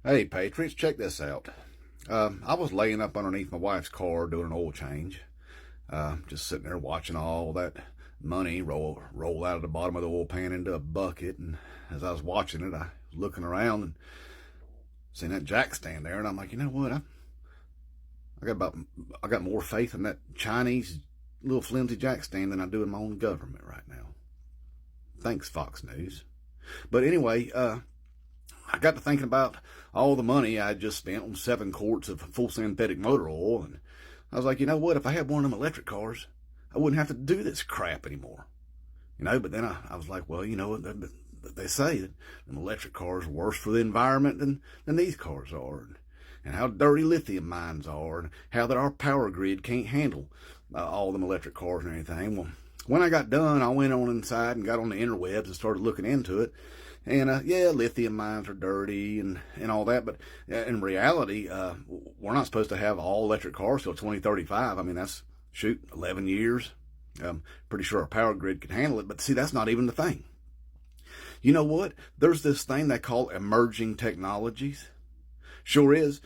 Hey, Patriots, check this out. I was laying up underneath my wife's car doing an oil change, just sitting there watching all that money roll out of the bottom of the oil pan into a bucket. And as I was watching it, I was looking around and seen that jack stand there, and I'm like, you know what? I got more faith in that Chinese little flimsy jack stand than I do in my own government right now. Thanks, Fox News. But anyway, I got to thinking about all the money I just spent on 7 quarts of full synthetic motor oil, and I was like, you know what? If I had one of them electric cars, I wouldn't have to do this crap anymore. But then I was like, well, they say that them electric cars are worse for the environment than these cars are, and how dirty lithium mines are, and how that our power grid can't handle all them electric cars and anything. Well, when I got done, I went on inside and got on the interwebs and started looking into it. And yeah, lithium mines are dirty and all that, but in reality, we're not supposed to have all electric cars till 2035. I mean, that's 11 years. Pretty sure our power grid can handle it, but see, that's not even the thing. You know what? There's this thing they call emerging technologies. Sure is.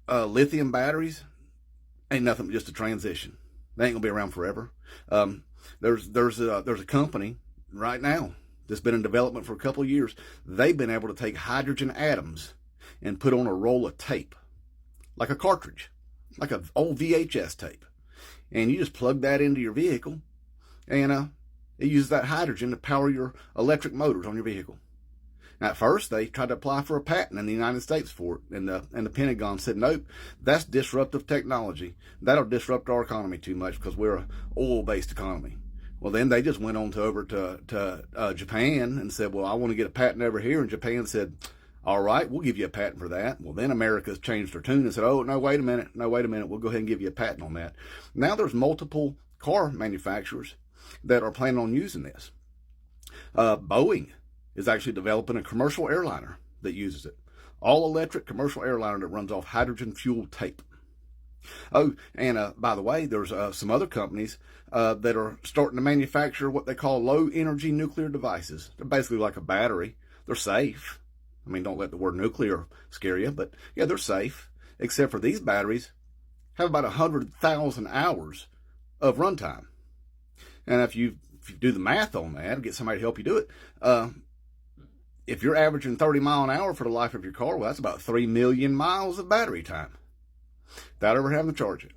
Lithium batteries ain't nothing but just a transition. They ain't gonna be around forever. There's a company right now that's been in development for a couple of years. They've been able to take hydrogen atoms and put on a roll of tape, like a cartridge, like an old VHS tape. And you just plug that into your vehicle, and it uses that hydrogen to power your electric motors on your vehicle. Now, at first, they tried to apply for a patent in the United States for it, and the Pentagon said, nope, that's disruptive technology. That'll disrupt our economy too much because we're an oil-based economy. Well, then they just went on over to Japan and said, well, I want to get a patent over here. And Japan said, all right, we'll give you a patent for that. Well, then America's changed their tune and said, oh, no, wait a minute. We'll go ahead and give you a patent on that. Now there's multiple car manufacturers that are planning on using this. Boeing is actually developing a commercial airliner that uses it. All electric commercial airliner that runs off hydrogen fuel tape. Oh, and by the way, there's some other companies that are starting to manufacture what they call low-energy nuclear devices. They're basically like a battery. They're safe. I mean, don't let the word nuclear scare you, but yeah, they're safe. Except for these batteries have about 100,000 hours of runtime. And if you do the math on that, get somebody to help you do it, if you're averaging 30 miles an hour for the life of your car, well, that's about 3 million miles of battery time without ever having to charge it.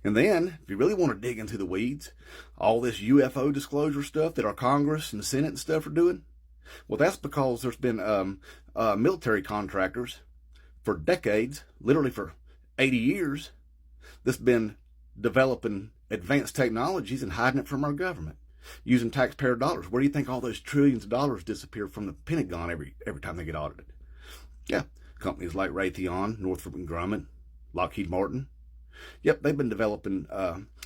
And then, if you really want to dig into the weeds, all this UFO disclosure stuff that our Congress and the Senate and stuff are doing, well, that's because there's been military contractors for decades, literally for 80 years, that's been developing advanced technologies and hiding it from our government, using taxpayer dollars. Where do you think all those trillions of dollars disappear from the Pentagon every time they get audited? Yeah, companies like Raytheon, Northrop Grumman, Lockheed Martin. Yep, they've been developing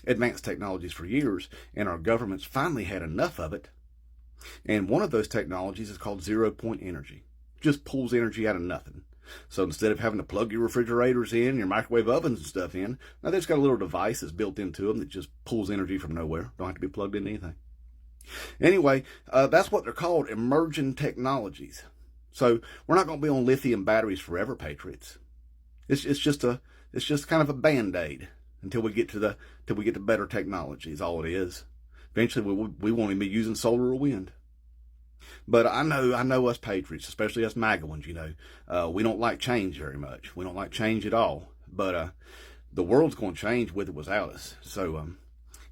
advanced technologies for years, and our government's finally had enough of it. And one of those technologies is called zero-point energy. Just pulls energy out of nothing. So instead of having to plug your refrigerators in, your microwave ovens and stuff in, now they've just got a little device that's built into them that just pulls energy from nowhere. Don't have to be plugged into anything. Anyway, that's what they're called, emerging technologies. So we're not going to be on lithium batteries forever, Patriots. It's just kind of a Band-Aid until we get to better technology is all it is. Eventually we won't even be using solar or wind. But I know us Patriots, especially us MAGA ones, we don't like change very much. We don't like change at all. But the world's going to change with or without us. So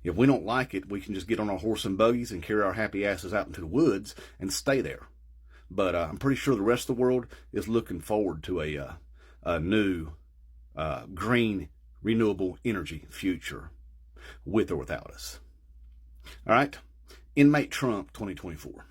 if we don't like it, we can just get on our horse and buggies and carry our happy asses out into the woods and stay there. But I'm pretty sure the rest of the world is looking forward to a new green, renewable energy future with or without us. All right? Inmate Trump 2024.